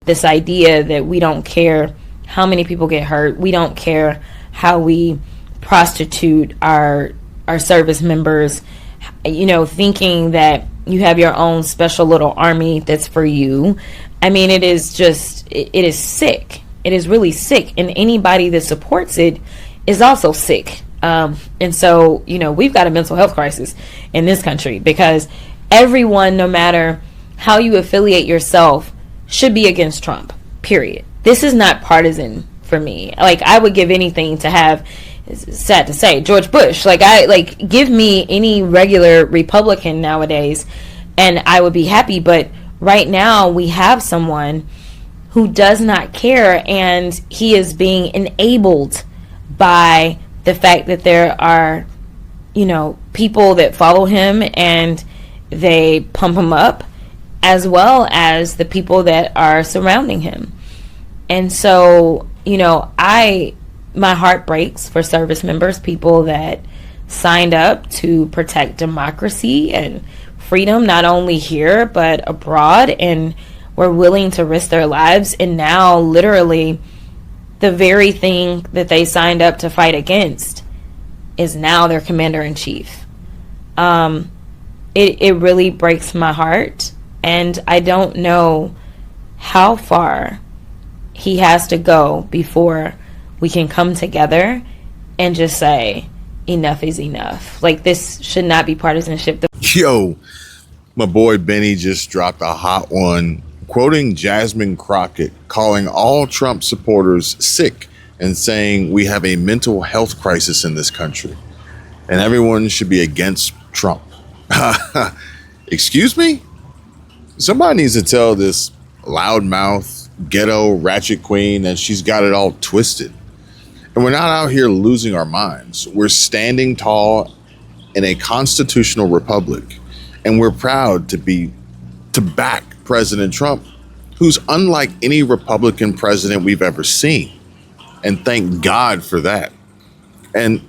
this idea that we don't care how many people get hurt. We don't care how we prostitute our service members, thinking that you have your own special little army that's for you. I mean, it is sick. It is really sick. And anybody that supports it is also sick. And so, we've got a mental health crisis in this country, because everyone, no matter how you affiliate yourself, should be against Trump, period. This is not partisan for me. Like, I would give anything to have, it's sad to say, George Bush. Give me any regular Republican nowadays and I would be happy. But right now we have someone who does not care, and he is being enabled by the fact that there are, people that follow him and they pump him up, as well as the people that are surrounding him. And so, my heart breaks for service members, people that signed up to protect democracy and freedom, not only here, but abroad, and were willing to risk their lives. And now, literally, the very thing that they signed up to fight against is now their commander-in-chief. It really breaks my heart. And I don't know how far he has to go before we can come together and just say, enough is enough. Like, this should not be partisanship. Yo, my boy Benny just dropped a hot one, quoting Jasmine Crockett, calling all Trump supporters sick and saying we have a mental health crisis in this country and everyone should be against Trump. Excuse me? Somebody needs to tell this loudmouth, ghetto, ratchet queen that she's got it all twisted. And we're not out here losing our minds. We're standing tall in a constitutional republic. And we're proud to back President Trump, who's unlike any Republican president we've ever seen. And thank God for that. And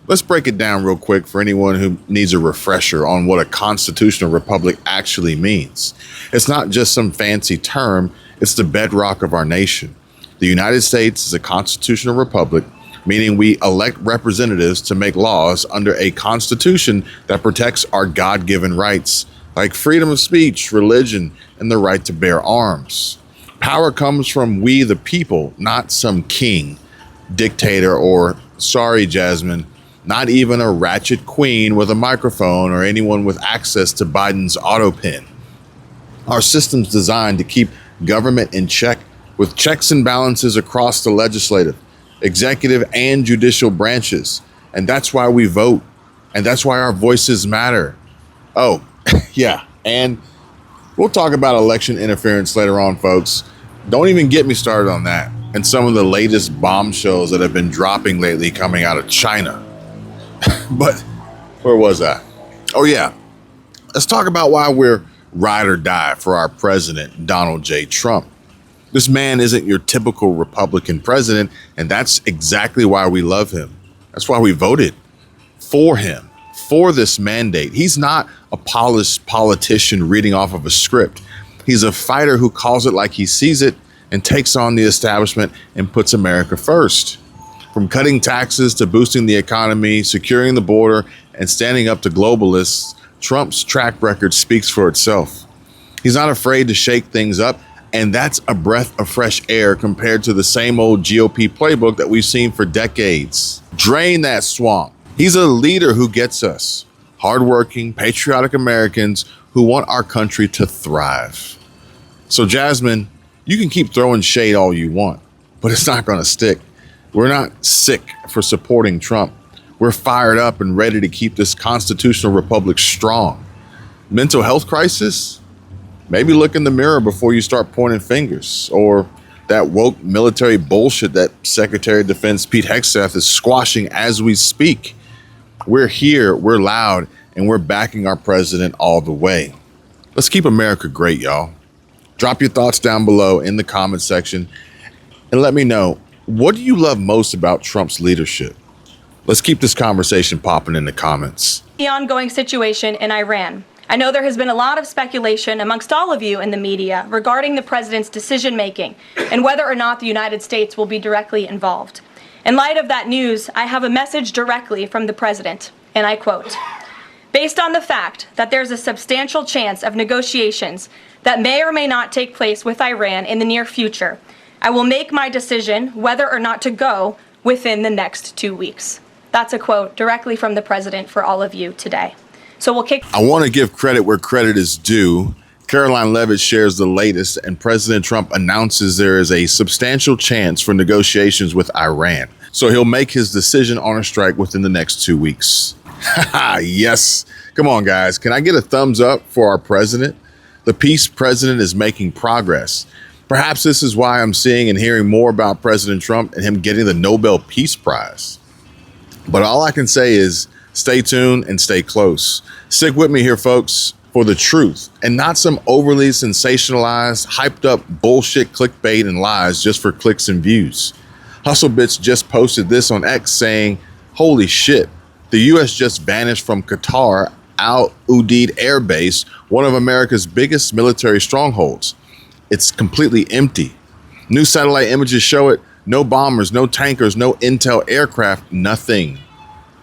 let's break it down real quick for anyone who needs a refresher on what a constitutional republic actually means. It's not just some fancy term, it's the bedrock of our nation. The United States is a constitutional republic, meaning we elect representatives to make laws under a constitution that protects our God-given rights, like freedom of speech, religion, and the right to bear arms. Power comes from we the people, not some king, dictator, or, sorry, Jasmine, not even a ratchet queen with a microphone or anyone with access to Biden's auto pen. Our system's designed to keep government in check, with checks and balances across the legislative, executive, and judicial branches. And that's why we vote. And that's why our voices matter. Oh, yeah. And we'll talk about election interference later on, folks. Don't even get me started on that and some of the latest bombshells that have been dropping lately coming out of China. But where was I? Oh, yeah. Let's talk about why we're ride or die for our president, Donald J. Trump. This man isn't your typical Republican president, and that's exactly why we love him. That's why we voted for him, for this mandate. He's not a polished politician reading off of a script. He's a fighter who calls it like he sees it and takes on the establishment and puts America first. From cutting taxes to boosting the economy, securing the border, and standing up to globalists, Trump's track record speaks for itself. He's not afraid to shake things up, and that's a breath of fresh air compared to the same old GOP playbook that we've seen for decades. Drain that swamp. He's a leader who gets us, hardworking, patriotic Americans who want our country to thrive. So, Jasmine, you can keep throwing shade all you want, but it's not going to stick. We're not sick for supporting Trump. We're fired up and ready to keep this constitutional republic strong. Mental health crisis? Maybe look in the mirror before you start pointing fingers, or that woke military bullshit that Secretary of Defense Pete Hegseth is squashing as we speak. We're here, we're loud, and we're backing our president all the way. Let's keep America great, y'all. Drop your thoughts down below in the comment section and let me know, what do you love most about Trump's leadership? Let's keep this conversation popping in the comments. The ongoing situation in Iran. I know there has been a lot of speculation amongst all of you in the media regarding the president's decision-making and whether or not the United States will be directly involved. In light of that news, I have a message directly from the president, and I quote, "Based on the fact that there's a substantial chance of negotiations that may or may not take place with Iran in the near future, I will make my decision whether or not to go within the next 2 weeks." That's a quote directly from the president for all of you today. So we'll kick. I want to give credit where credit is due. Caroline Leavitt shares the latest, and President Trump announces there is a substantial chance for negotiations with Iran. So he'll make his decision on a strike within the next 2 weeks. Yes. Come on, guys. Can I get a thumbs up for our president? The peace president is making progress. Perhaps this is why I'm seeing and hearing more about President Trump and him getting the Nobel Peace Prize. But all I can say is stay tuned and stay close. Stick with me here, folks, for the truth and not some overly sensationalized, hyped up bullshit clickbait and lies just for clicks and views. Hustlebits just posted this on X saying, "Holy shit, the U.S. just vanished from Qatar Al Udeid Air Base, one of America's biggest military strongholds. It's completely empty. New satellite images show it. No bombers, no tankers, no intel aircraft, nothing."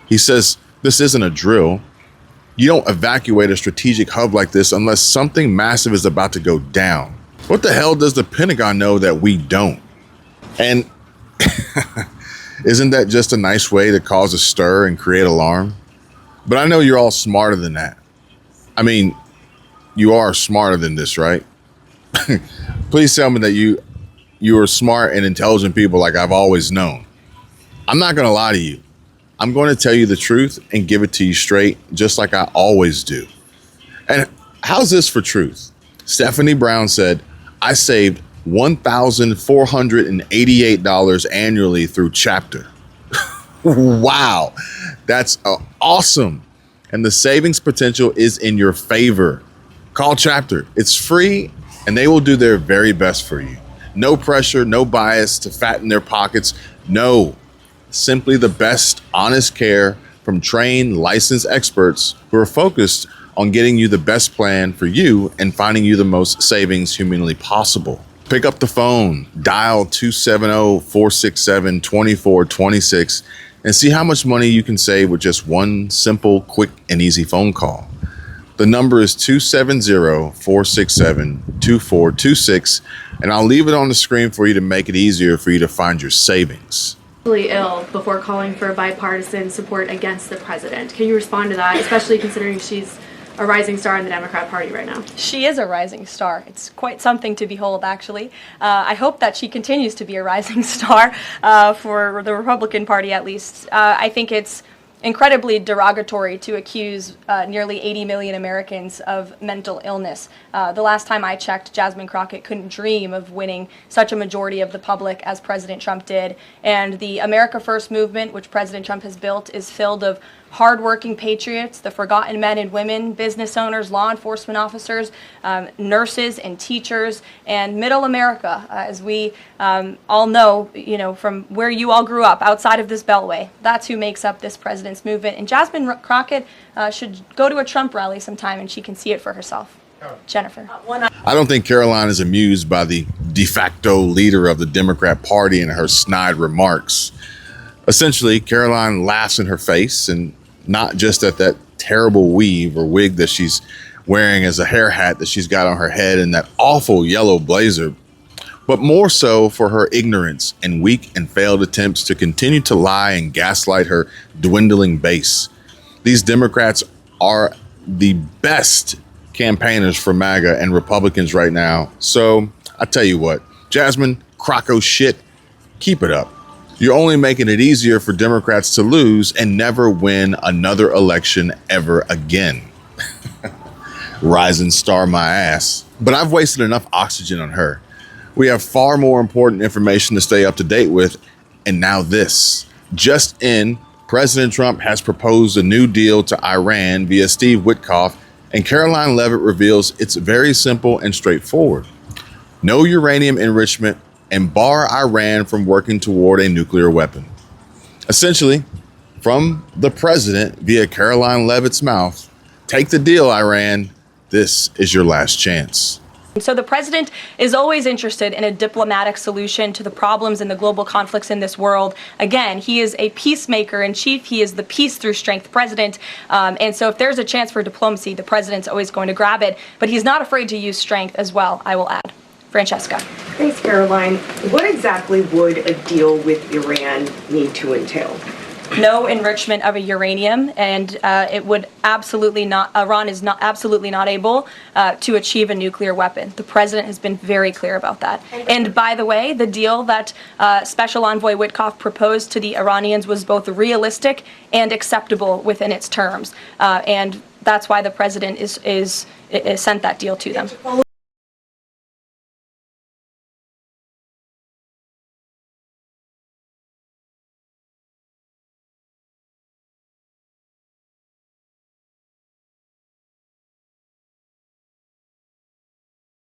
He says, this isn't a drill. You don't evacuate a strategic hub like this unless something massive is about to go down. What the hell does the Pentagon know that we don't? And isn't that just a nice way to cause a stir and create alarm? But I know you're all smarter than that. I mean, you are smarter than this, right? Please tell me that you are smart and intelligent people like I've always known. I'm not going to lie to you. I'm going to tell you the truth and give it to you straight, just like I always do. And how's this for truth? Stephanie Brown said, "I saved $1,488 annually through Chapter." Wow, that's awesome. And the savings potential is in your favor. Call Chapter. It's free and they will do their very best for you. No pressure, no bias to fatten their pockets. No, simply the best honest care from trained, licensed experts who are focused on getting you the best plan for you and finding you the most savings humanly possible. Pick up the phone, dial 270-467-2426 and see how much money you can save with just one simple, quick, and easy phone call. The number is 270-467-2426, and I'll leave it on the screen for you to make it easier for you to find your savings. Ill before calling for bipartisan support against the president. Can you respond to that, especially considering she's a rising star in the Democrat Party right now? She is a rising star. It's quite something to behold, actually. I hope that she continues to be a rising star for the Republican Party, at least. I think it's incredibly derogatory to accuse nearly 80 million Americans of mental illness. The last time I checked, Jasmine Crockett couldn't dream of winning such a majority of the public as President Trump did. And the America First movement, which President Trump has built, is filled of hardworking patriots, the forgotten men and women, business owners, law enforcement officers, nurses and teachers, and middle America, as we all know, from where you all grew up, outside of this beltway. That's who makes up this president's movement. And Jasmine Crockett should go to a Trump rally sometime and she can see it for herself. Jennifer. I don't think Caroline is amused by the de facto leader of the Democrat Party and her snide remarks. Essentially, Caroline laughs in her face, and not just at that terrible weave or wig that she's wearing as a hair hat that she's got on her head and that awful yellow blazer, but more so for her ignorance and weak and failed attempts to continue to lie and gaslight her dwindling base. These Democrats are the best campaigners for MAGA and Republicans right now. So I tell you what, Jasmine Crocko shit, keep it up. You're only making it easier for Democrats to lose and never win another election ever again. Rising star my ass. But I've wasted enough oxygen on her. We have far more important information to stay up to date with. And now this. Just in, President Trump has proposed a new deal to Iran via Steve Witkoff, and Caroline Leavitt reveals it's very simple and straightforward. No uranium enrichment and bar Iran from working toward a nuclear weapon. Essentially, from the president via Caroline Leavitt's mouth, Take the deal, Iran. This is your last chance. So the president is always interested in a diplomatic solution to the problems and the global conflicts in this world. Again, he is a peacemaker in chief. He is the peace through strength president. And so if there's a chance for diplomacy, the president's always going to grab it. But he's not afraid to use strength as well, I will add. Francesca. Thanks, Caroline. What exactly would a deal with Iran need to entail? No enrichment of a uranium, and it would absolutely not. Iran is not absolutely not able to achieve a nuclear weapon. The president has been very clear about that. And by the way, the deal that Special Envoy Witkoff proposed to the Iranians was both realistic and acceptable within its terms, and that's why the president is sent that deal to them.